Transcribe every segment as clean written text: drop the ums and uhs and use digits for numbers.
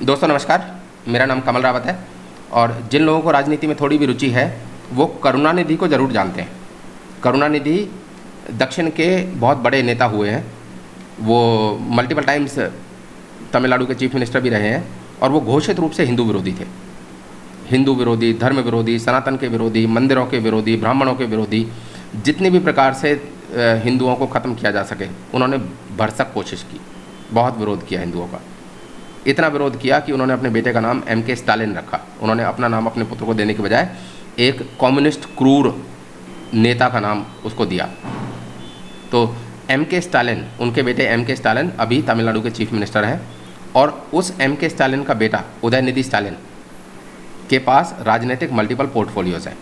दोस्तों नमस्कार, मेरा नाम कमल रावत है और जिन लोगों को राजनीति में थोड़ी भी रुचि है वो करुणानिधि को ज़रूर जानते हैं। करुणानिधि दक्षिण के बहुत बड़े नेता हुए हैं। वो मल्टीपल टाइम्स तमिलनाडु के चीफ मिनिस्टर भी रहे हैं और वो घोषित रूप से हिंदू विरोधी थे। हिंदू विरोधी, धर्म विरोधी, सनातन के विरोधी, मंदिरों के विरोधी, ब्राह्मणों के विरोधी, जितनी भी प्रकार से हिंदुओं को ख़त्म किया जा सके उन्होंने भरसक कोशिश की। बहुत विरोध किया हिंदुओं का, इतना विरोध किया कि उन्होंने अपने बेटे का नाम एम के स्टालिन रखा। उन्होंने अपना नाम अपने पुत्र को देने के बजाय एक कम्युनिस्ट क्रूर नेता का नाम उसको दिया। तो एम के स्टालिन, उनके बेटे एम के स्टालिन अभी तमिलनाडु के चीफ मिनिस्टर हैं और उस एम के स्टालिन का बेटा उदयनिधि स्टालिन के पास राजनीतिक मल्टीपल पोर्टफोलियोज़ हैं।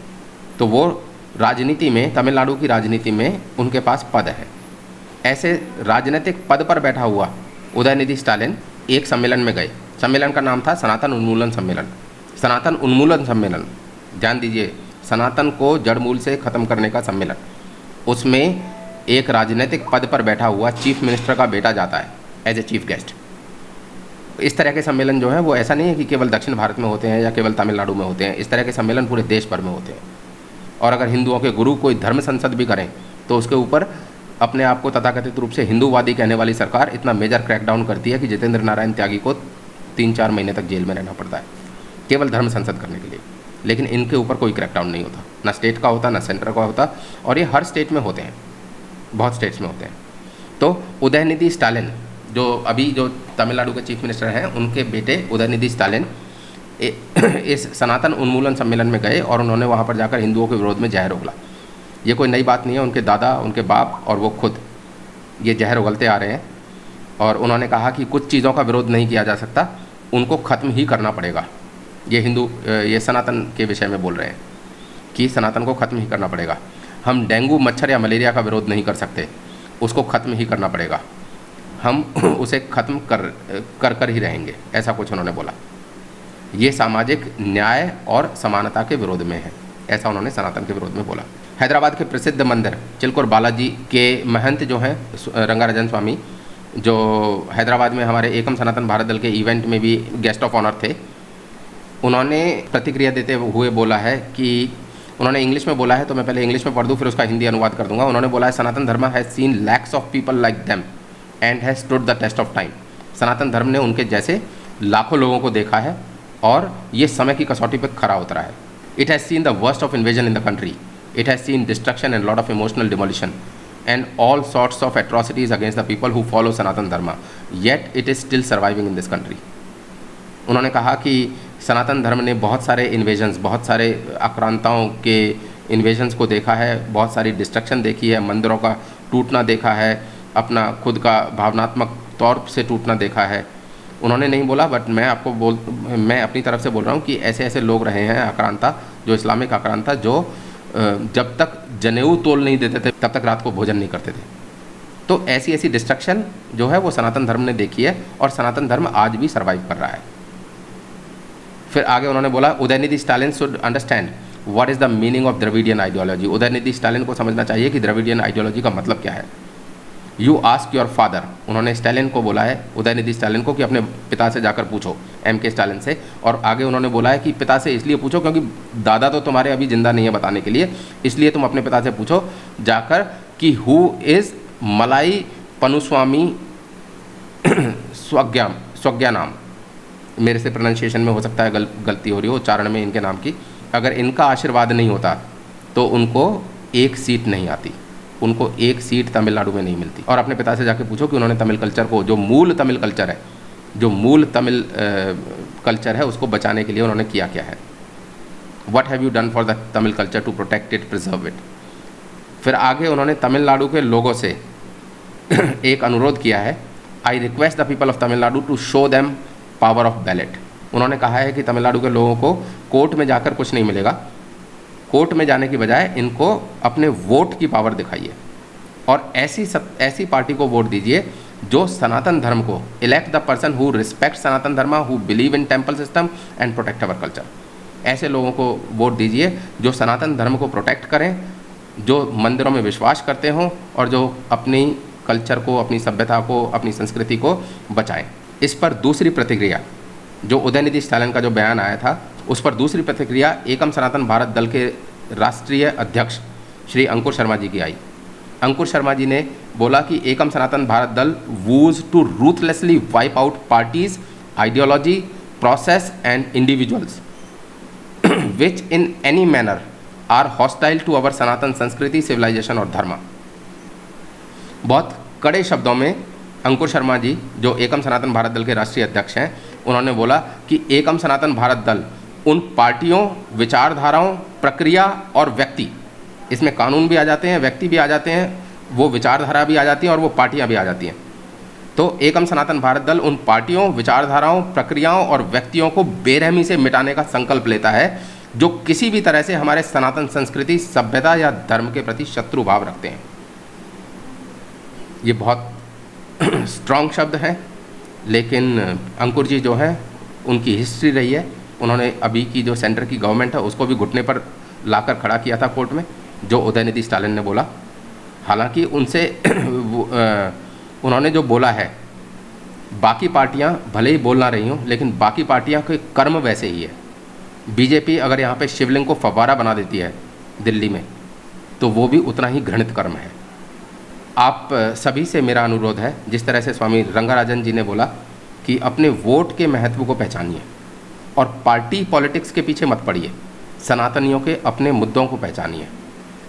तो वो राजनीति में, तमिलनाडु की राजनीति में उनके पास पद है। ऐसे राजनीतिक पद पर बैठा हुआ उदयनिधि स्टालिन एक सम्मेलन में गए। सम्मेलन का नाम था सनातन उन्मूलन सम्मेलन। सनातन उन्मूलन सम्मेलन, ध्यान दीजिए, सनातन को जड़मूल से ख़त्म करने का सम्मेलन। उसमें एक राजनीतिक पद पर बैठा हुआ चीफ मिनिस्टर का बेटा जाता है एज ए चीफ गेस्ट। इस तरह के सम्मेलन जो है वो ऐसा नहीं है कि केवल दक्षिण भारत में होते हैं या केवल तमिलनाडु में होते हैं। इस तरह के सम्मेलन पूरे देश भर में होते हैं। और अगर हिंदुओं के गुरु कोई धर्म संसद भी करें तो उसके ऊपर अपने आप को तथाकथित रूप से हिंदूवादी कहने वाली सरकार इतना मेजर क्रैकडाउन करती है कि जितेंद्र नारायण त्यागी को 3-4 महीने तक जेल में रहना पड़ता है केवल धर्म संसद करने के लिए। लेकिन इनके ऊपर कोई क्रैकडाउन नहीं होता, ना स्टेट का होता ना सेंटर का होता, और ये हर स्टेट में होते हैं, बहुत स्टेट्स में होते हैं। तो उदयनिधि स्टालिन जो तमिलनाडु के चीफ मिनिस्टर हैं, उनके बेटे उदयनिधि स्टालिन इस सनातन उन्मूलन सम्मेलन में गए और उन्होंने वहाँ पर जाकर हिंदुओं के विरोध में जहर उगला। ये कोई नई बात नहीं है, उनके दादा, उनके बाप और वो खुद ये जहर उगलते आ रहे हैं। और उन्होंने कहा कि कुछ चीज़ों का विरोध नहीं किया जा सकता, उनको ख़त्म ही करना पड़ेगा। ये सनातन के विषय में बोल रहे हैं कि सनातन को ख़त्म ही करना पड़ेगा। हम डेंगू, मच्छर या मलेरिया का विरोध नहीं कर सकते, उसको ख़त्म ही करना पड़ेगा। हम उसे ख़त्म कर ही रहेंगे, ऐसा कुछ उन्होंने बोला। ये सामाजिक न्याय और समानता के विरोध में है, ऐसा उन्होंने सनातन के विरोध में बोला। हैदराबाद के प्रसिद्ध मंदिर चिलकुर बालाजी के महंत जो हैं रंगाराजन स्वामी, जो हैदराबाद में हमारे एकम सनातन भारत दल के इवेंट में भी गेस्ट ऑफ ऑनर थे, उन्होंने प्रतिक्रिया देते हुए बोला है कि उन्होंने इंग्लिश में बोला है, तो मैं पहले इंग्लिश में पढ़ दूँ फिर उसका हिंदी अनुवाद कर दूंगा। उन्होंने बोला है, Sanatan Dharma has seen lakhs of people like them and has stood the test of time. Sanatan Dharma ने उनके जैसे लाखों लोगों को देखा है और ये समय की कसौटी पर खरा उतरा है। It has seen the worst of invasion in the country. It has seen destruction and lot of emotional demolition and all sorts of atrocities against the people who follow Sanatan Dharma. Yet it is still surviving in this country. उन्होंने कहा कि सनातन धर्म ने बहुत सारे invasions, बहुत सारे आक्रांताओं के invasions को देखा है, बहुत सारी डिस्ट्रक्शन देखी है, मंदिरों का टूटना देखा है, अपना खुद का भावनात्मक तौर से टूटना देखा है। उन्होंने नहीं बोला, बट मैं अपनी तरफ से बोल रहा हूँ कि ऐसे ऐसे लोग रहे हैं आक्रांता, जो इस्लामिक आक्रांता, जो जब तक जनेऊ तोल नहीं देते थे तब तक रात को भोजन नहीं करते थे। तो ऐसी ऐसी डिस्ट्रक्शन जो है वो सनातन धर्म ने देखी है और सनातन धर्म आज भी सर्वाइव कर रहा है। फिर आगे उन्होंने बोला, Udhayanidhi Stalin should understand what is the meaning of Dravidian ideology. Udhayanidhi Stalin को समझना चाहिए कि द्रविडियन आइडियोलॉजी का मतलब क्या है। यू आस्क योर फादर, उन्होंने स्टालिन को बोला है, उदयनिधि स्टालिन को, कि अपने पिता से जाकर पूछो, एम के स्टालिन से। और आगे उन्होंने बोला है कि पिता से इसलिए पूछो क्योंकि दादा तो तुम्हारे अभी जिंदा नहीं है बताने के लिए, इसलिए तुम अपने पिता से पूछो जाकर कि हु इज़ मलाई पनुस्वामी स्वज्ञा नाम, मेरे से प्रोनाउंसिएशन में हो सकता है गलती हो रही हो उच्चारण में इनके नाम की। अगर इनका आशीर्वाद नहीं होता तो उनको एक सीट नहीं आती, उनको एक सीट तमिलनाडु में नहीं मिलती। और अपने पिता से जाके पूछो कि उन्होंने तमिल कल्चर को, जो मूल तमिल कल्चर है, जो मूल तमिल कल्चर है, उसको बचाने के लिए उन्होंने किया क्या है। What have you done for the Tamil culture to protect it, preserve it. फिर आगे उन्होंने तमिलनाडु के लोगों से एक अनुरोध किया है, I request the people of Tamil Nadu to show them power of ballot. उन्होंने कहा है कि तमिलनाडु के लोगों को कोर्ट में जाकर कुछ नहीं मिलेगा, कोर्ट में जाने की बजाय इनको अपने वोट की पावर दिखाइए और ऐसी पार्टी को वोट दीजिए जो सनातन धर्म को, elect the person who respect Sanatan Dharma, who believe in temple system and protect our culture. ऐसे लोगों को वोट दीजिए जो सनातन धर्म को प्रोटेक्ट करें, जो मंदिरों में विश्वास करते हों और जो अपनी कल्चर को, अपनी सभ्यता को, अपनी संस्कृति को बचाएं। इस पर दूसरी प्रतिक्रिया जो उदयनिधि स्टालिन का जो बयान आया था उस पर दूसरी प्रतिक्रिया एकम सनातन भारत दल के राष्ट्रीय अध्यक्ष श्री अंकुर शर्मा जी की आई। अंकुर शर्मा जी ने बोला कि एकम Sanatan Bharat Dal vows to ruthlessly wipe out parties, ideology, process and individuals which in any manner are hostile to our Sanatan Sanskriti, civilisation और धर्म। बहुत कड़े शब्दों में अंकुर शर्मा जी जो एकम सनातन भारत दल के राष्ट्रीय अध्यक्ष हैं, उन्होंने बोला कि एकम सनातन भारत दल उन पार्टियों, विचारधाराओं, प्रक्रिया और व्यक्ति, इसमें कानून भी आ जाते हैं, व्यक्ति भी आ जाते हैं, वो विचारधारा भी आ जाती है और वो पार्टियां भी आ जाती हैं। तो एकम सनातन भारत दल उन पार्टियों, विचारधाराओं, प्रक्रियाओं और व्यक्तियों को बेरहमी से मिटाने का संकल्प लेता है जो किसी भी तरह से हमारे सनातन संस्कृति, सभ्यता या धर्म के प्रति शत्रु भाव रखते हैं। ये बहुत स्ट्रॉन्ग शब्द हैं, लेकिन अंकुर जी जो है उनकी हिस्ट्री रही है, उन्होंने अभी की जो सेंटर की गवर्नमेंट है उसको भी घुटने पर लाकर खड़ा किया था कोर्ट में, जो उदयनिधि स्टालिन ने बोला। हालांकि उनसे उन्होंने जो बोला है, बाकी पार्टियां भले ही बोल ना रही हों, लेकिन बाकी पार्टियां के कर्म वैसे ही है। बीजेपी अगर यहाँ पे शिवलिंग को फव्वारा बना देती है दिल्ली में, तो वो भी उतना ही घृणित कर्म है। आप सभी से मेरा अनुरोध है, जिस तरह से स्वामी रंगाराजन जी ने बोला कि अपने वोट के महत्व को पहचानिए और पार्टी पॉलिटिक्स के पीछे मत पड़िए, सनातनियों के अपने मुद्दों को पहचानिए।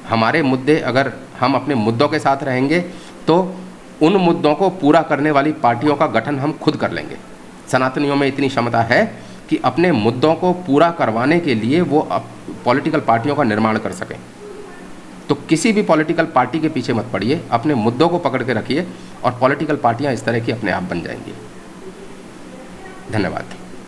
हमारे मुद्दे, अगर हम अपने मुद्दों के साथ रहेंगे तो उन मुद्दों को पूरा करने वाली पार्टियों का गठन हम खुद कर लेंगे। सनातनियों में इतनी क्षमता है कि अपने मुद्दों को पूरा करवाने के लिए वो पॉलिटिकल पार्टियों का निर्माण कर सकें। तो किसी भी पॉलिटिकल पार्टी के पीछे मत पड़िए, अपने मुद्दों को पकड़ के रखिए और पॉलिटिकल पार्टियां इस तरह की अपने आप बन जाएंगी। धन्यवाद।